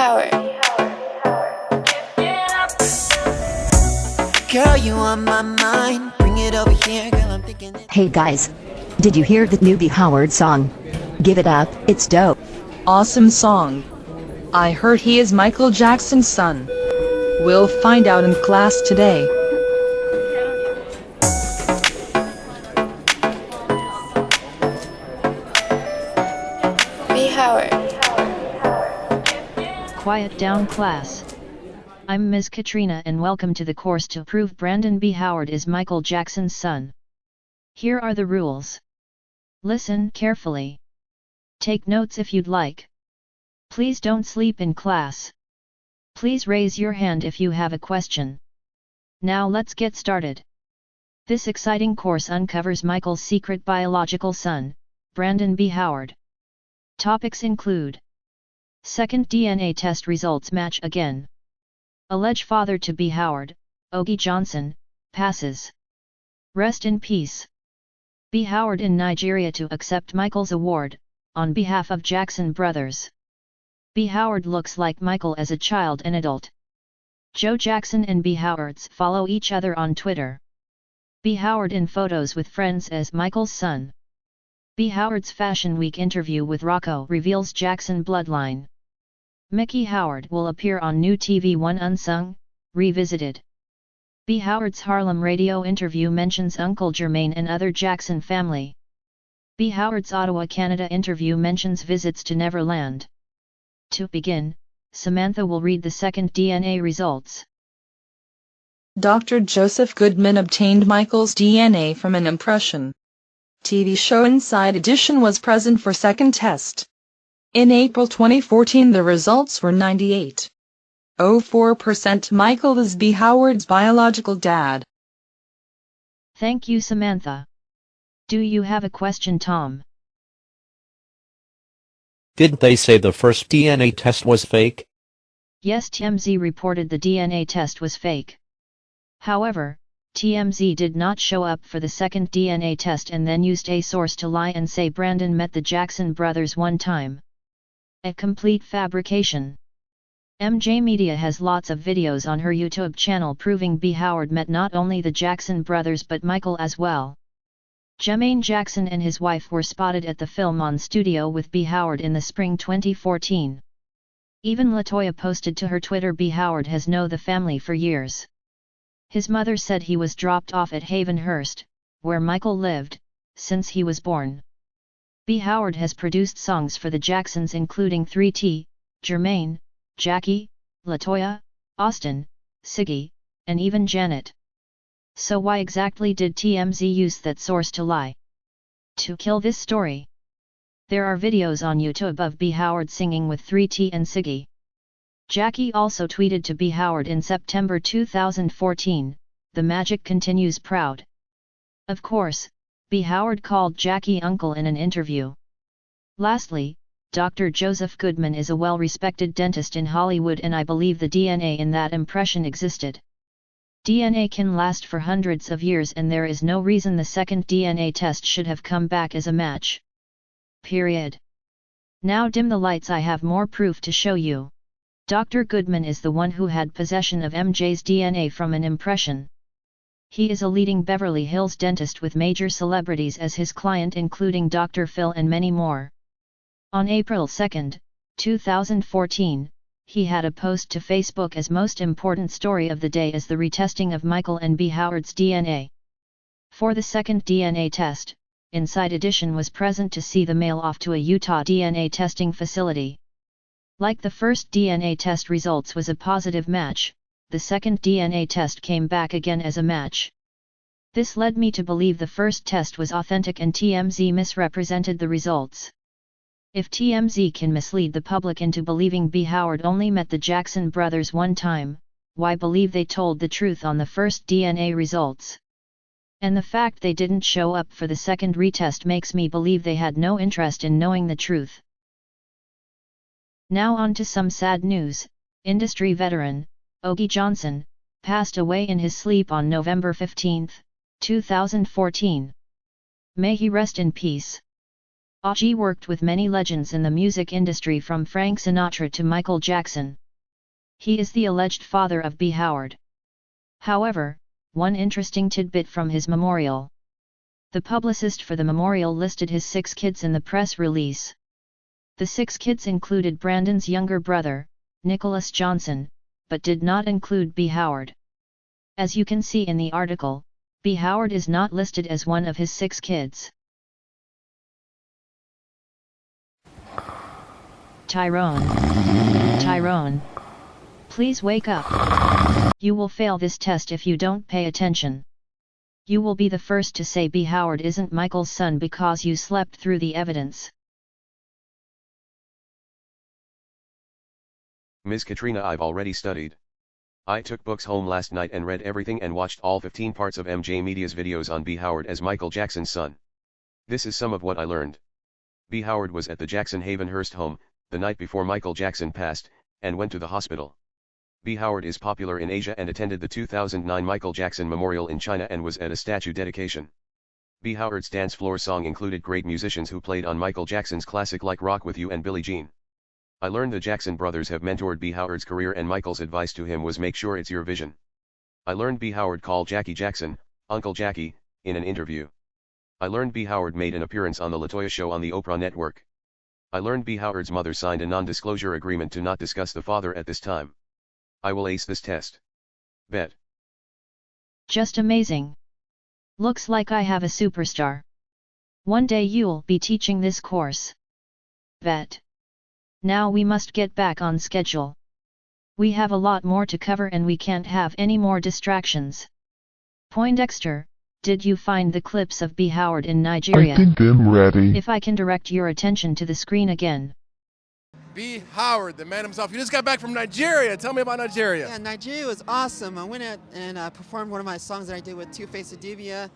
Howard. Girl, you on my mind. Bring it over here, girl, I'm thinking it. Hey guys. Did you hear the new B Howard song? Give it up, it's dope. Awesome song. I heard he is Michael Jackson's son. We'll find out in class today. B Howard. Quiet down, class. I'm Ms. Katrina and welcome to the course to prove Brandon B. Howard is Michael Jackson's son. Here are the rules. Listen carefully. Take notes if you'd like. Please don't sleep in class. Please raise your hand if you have a question. Now let's get started. This exciting course uncovers Michael's secret biological son, Brandon B. Howard. Topics include: second DNA test results match again. Alleged father to B. Howard, Ogie Johnson, passes. Rest in peace. B. Howard in Nigeria to accept Michael's award, on behalf of Jackson brothers. B. Howard looks like Michael as a child and adult. Joe Jackson and B. Howards follow each other on Twitter. B. Howard in photos with friends as Michael's son. B. Howard's Fashion Week interview with Rocco reveals Jackson bloodline. Mickey Howard will appear on new TV One Unsung, Revisited. B. Howard's Harlem radio interview mentions Uncle Jermaine and other Jackson family. B. Howard's Ottawa, Canada interview mentions visits to Neverland. To begin, Samantha will read the second DNA results. Dr. Joseph Goodman obtained Michael's DNA from an impression. TV show Inside Edition was present for second test. In April 2014 the results were 98.04% Michael is B. Howard's biological dad. Thank you, Samantha. Do you have a question, Tom? Didn't they say the first DNA test was fake? Yes, TMZ reported the DNA test was fake. However, TMZ did not show up for the second DNA test and then used a source to lie and say Brandon met the Jackson brothers one time. A complete fabrication. MJ Media has lots of videos on her YouTube channel proving B. Howard met not only the Jackson brothers but Michael as well. Jermaine Jackson and his wife were spotted at the Film On studio with B. Howard in the spring 2014. Even LaToya posted to her Twitter B. Howard has known the family for years. His mother said he was dropped off at Havenhurst, where Michael lived, since he was born. B. Howard has produced songs for the Jacksons including 3T, Jermaine, Jackie, LaToya, Austin, Siggy, and even Janet. So why exactly did TMZ use that source to lie? To kill this story. There are videos on YouTube of B. Howard singing with 3T and Siggy. Jackie also tweeted to B. Howard in September 2014, "The magic continues, proud." Of course, B. Howard called Jackie uncle in an interview. Lastly, Dr. Joseph Goodman is a well-respected dentist in Hollywood and I believe the DNA in that impression existed. DNA can last for hundreds of years and there is no reason the second DNA test should have come back as a match. Period. Now dim the lights, I have more proof to show you. Dr. Goodman is the one who had possession of MJ's DNA from an impression. He is a leading Beverly Hills dentist with major celebrities as his client including Dr. Phil and many more. On April 2, 2014, he had a post to Facebook as most important story of the day as the retesting of Michael and B. Howard's DNA. For the second DNA test, Inside Edition was present to see the mail off to a Utah DNA testing facility. Like the first DNA test results was a positive match, the second DNA test came back again as a match. This led me to believe the first test was authentic and TMZ misrepresented the results. If TMZ can mislead the public into believing B. Howard only met the Jackson brothers one time, why believe they told the truth on the first DNA results? And the fact they didn't show up for the second retest makes me believe they had no interest in knowing the truth. Now on to some sad news. Industry veteran, Ogie Johnson, passed away in his sleep on November 15, 2014. May he rest in peace. OMG worked with many legends in the music industry from Frank Sinatra to Michael Jackson. He is the alleged father of B Howard. However, one interesting tidbit from his memorial. The publicist for the memorial listed his 6 kids in the press release. The 6 kids included Brandon's younger brother, Nicholas Johnson, but did not include B Howard. As you can see in the article, B Howard is not listed as one of his 6 kids. Tyrone, please wake up. You will fail this test if you don't pay attention. You will be the first to say B Howard isn't Michael's son because you slept through the evidence. Miss Katrina, I've already studied. I took books home last night and read everything and watched all 15 parts of MJ Media's videos on B Howard as Michael Jackson's son. This is some of what I learned. B Howard was at the Jackson Havenhurst home, the night before Michael Jackson passed, and went to the hospital. B Howard is popular in Asia and attended the 2009 Michael Jackson Memorial in China and was at a statue dedication. B Howard's dance floor song included great musicians who played on Michael Jackson's classic like Rock With You and Billie Jean. I learned the Jackson brothers have mentored B Howard's career and Michael's advice to him was make sure it's your vision. I learned B Howard called Jackie Jackson, Uncle Jackie, in an interview. I learned B Howard made an appearance on the LaToya Show on the Oprah Network. I learned B Howard's mother signed a non-disclosure agreement to not discuss the father at this time. I will ace this test. Bet. Just amazing. Looks like I have a superstar. One day you'll be teaching this course. Bet. Now we must get back on schedule. We have a lot more to cover and we can't have any more distractions. Poindexter, did you find the clips of B Howard in Nigeria? I think I'm ready. If I can direct your attention to the screen again. B Howard, the man himself. You just got back from Nigeria. Tell me about Nigeria. Yeah, Nigeria was awesome. I went out and performed one of my songs that I did with Two-Face Adibia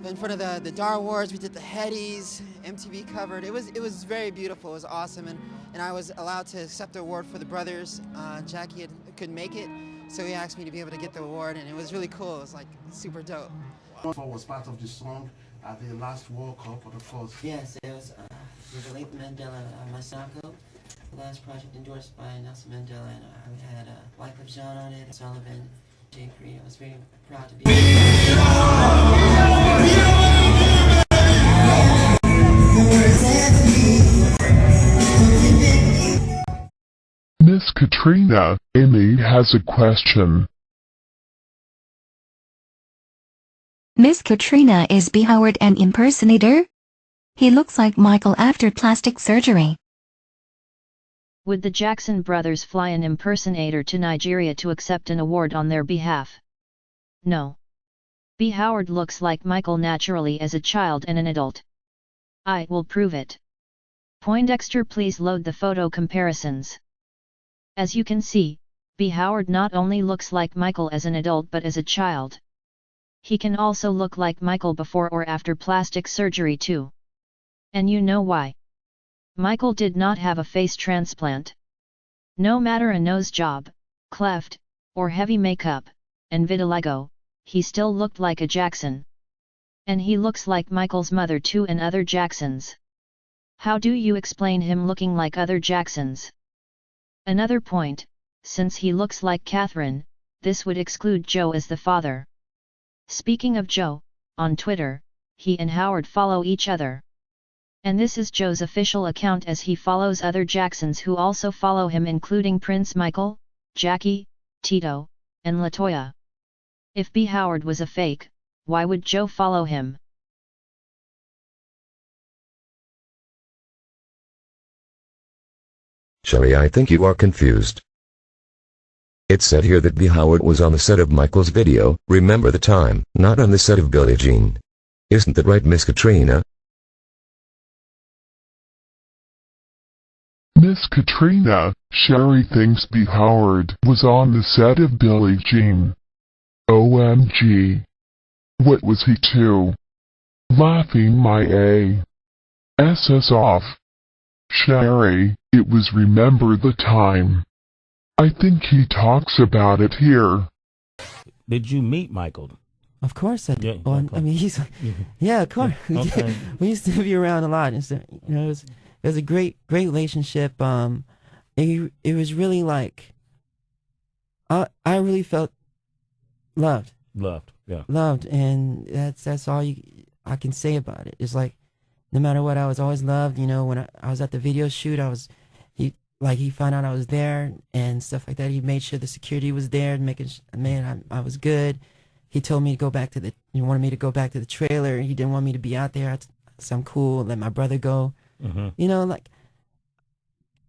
in front of the Dar Awards. We did the Headies, MTV covered. It was very beautiful. It was awesome, and I was allowed to accept the award for the brothers. Jackie couldn't make it, so he asked me to be able to get the award, and it was really cool. It was like super dope. Was part of the song at the last World Cup, but of course. Yes, it was with the late Mandela Masako, the last project endorsed by Nelson Mandela, and we had Wycliffe Jean on it, Sullivan, J. Free. I was very proud to be Miss Katrina, Amy has a question. Miss Katrina, is B Howard an impersonator? He looks like Michael after plastic surgery. Would the Jackson brothers fly an impersonator to Nigeria to accept an award on their behalf? No. B Howard looks like Michael naturally as a child and an adult. I will prove it. Poindexter, please load the photo comparisons. As you can see, B Howard not only looks like Michael as an adult but as a child. He can also look like Michael before or after plastic surgery too. And you know why? Michael did not have a face transplant. No matter a nose job, cleft, or heavy makeup, and vitiligo, he still looked like a Jackson. And he looks like Michael's mother too and other Jacksons. How do you explain him looking like other Jacksons? Another point, since he looks like Catherine, this would exclude Joe as the father. Speaking of Joe, on Twitter, he and Howard follow each other. And this is Joe's official account as he follows other Jacksons who also follow him, including Prince Michael, Jackie, Tito, and LaToya. If B Howard was a fake, why would Joe follow him? Sherry, I think you are confused. It said here that B Howard was on the set of Michael's video, remember the time, not on the set of Billie Jean. Isn't that right, Miss Katrina? Miss Katrina, Sherry thinks B Howard was on the set of Billie Jean. OMG. What was he to? Laughing my ass off. Sherry, it was remember the time. I think he talks about it here. Did you meet Michael? Of course I did. Yeah, Well, okay. I mean, he's, yeah, of course. Yeah, okay. We used to be around a lot. And so, you know, it was a great relationship. It was really like, I really felt loved. Loved, yeah. Loved, and that's all I can say about it. It's like, no matter what, I was always loved. You know, when I was at the video shoot, he found out I was there and stuff like that. He made sure the security was there, I was good. He told me to go back to he wanted me to go back to the trailer. He didn't want me to be out there. So I'm cool. Let my brother go. Mm-hmm. You know, like,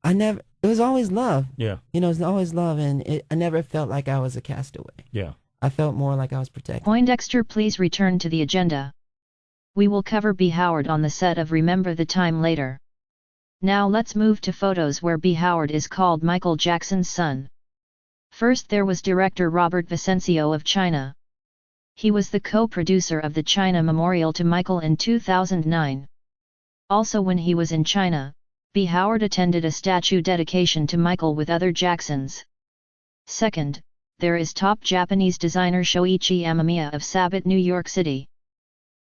it was always love. Yeah. You know, it was always love, and I never felt like I was a castaway. Yeah. I felt more like I was protected. Poindexter, please return to the agenda. We will cover B Howard on the set of Remember the Time later. Now let's move to photos where B Howard is called Michael Jackson's son. First there was director Robert Vicencio of China. He was the co-producer of the China Memorial to Michael in 2009. Also when he was in China, B Howard attended a statue dedication to Michael with other Jacksons. Second, there is top Japanese designer Shoichi Amamiya of Sabot, New York City.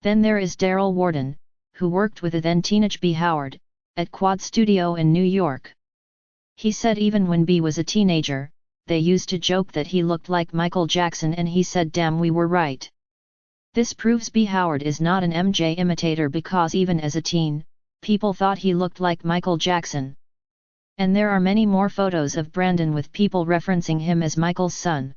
Then there is Daryl Warden, who worked with the then teenage B Howard, at Quad Studio in New York. He said even when B was a teenager, they used to joke that he looked like Michael Jackson, and he said damn, we were right. This proves B Howard is not an MJ imitator, because even as a teen, people thought he looked like Michael Jackson. And there are many more photos of Brandon with people referencing him as Michael's son.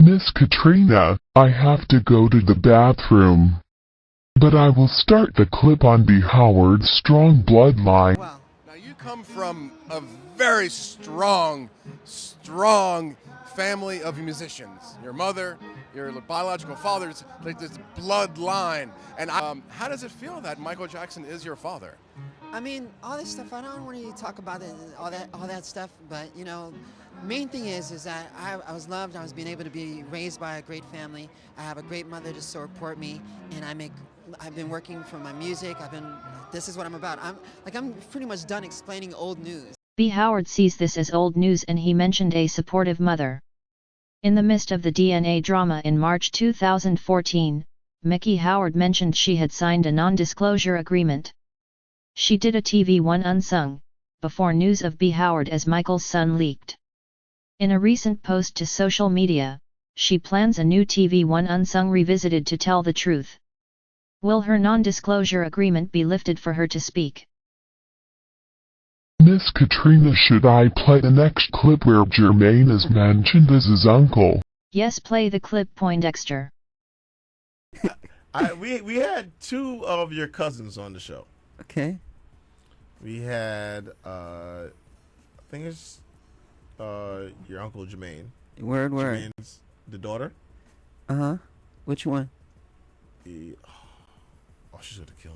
Miss Katrina, I have to go to the bathroom. But I will start the clip on B Howard's strong bloodline. Wow. Now you come from a very strong family of musicians. Your mother, your biological father, it's like this bloodline. And how does it feel that Michael Jackson is your father? I mean, all this stuff, I don't want to talk about it, all that stuff, but, you know, main thing is that I was loved. I was being able to be raised by a great family. I have a great mother to support me, and I've been working for my music. This is what I'm about. I'm pretty much done explaining old news. B Howard sees this as old news, and he mentioned a supportive mother. In the midst of the DNA drama in March 2014, Mickey Howard mentioned she had signed a non-disclosure agreement. She did a TV One Unsung, before news of B Howard as Michael's son leaked. In a recent post to social media, she plans a new TV One Unsung Revisited to tell the truth. Will her non-disclosure agreement be lifted for her to speak? Miss Katrina, should I play the next clip where Jermaine is mentioned as his uncle? Yes, play the clip, Poindexter. We had two of your cousins on the show. Okay. We had, I think it's your uncle Jermaine. Word. Jermaine's the daughter. Uh-huh. Which one? She's gonna kill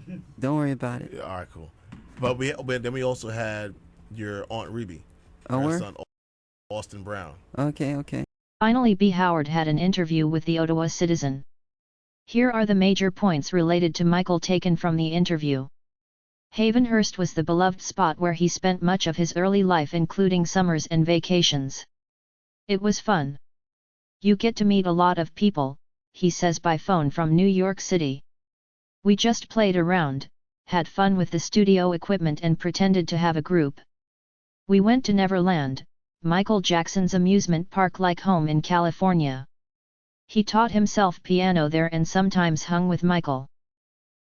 me. Don't worry about it. Yeah, all right, cool. But then we also had your Aunt Reby. Oh, her where? son Austin Brown. Okay. Finally, B Howard had an interview with the Ottawa Citizen. Here are the major points related to Michael taken from the interview. Havenhurst was the beloved spot where he spent much of his early life, including summers and vacations. It was fun. You get to meet a lot of people, he says by phone from New York City. We just played around, had fun with the studio equipment and pretended to have a group. We went to Neverland, Michael Jackson's amusement park like home in California. He taught himself piano there and sometimes hung with Michael.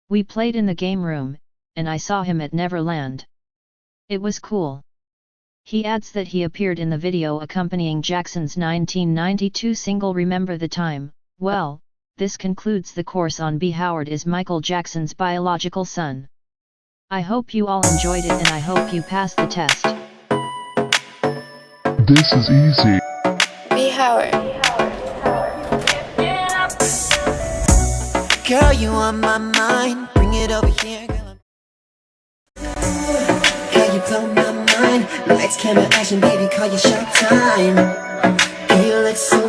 We played in the game room, and I saw him at Neverland. It was cool. He adds that he appeared in the video accompanying Jackson's 1992 single Remember the Time. Well, this concludes the course on B Howard is Michael Jackson's biological son. I hope you all enjoyed it, and I hope you passed the test. This is easy. B Howard. Girl, you on my mind. Bring it over here, girl. How you blow my mind. Lights, camera, action, baby, call your shot time. You look so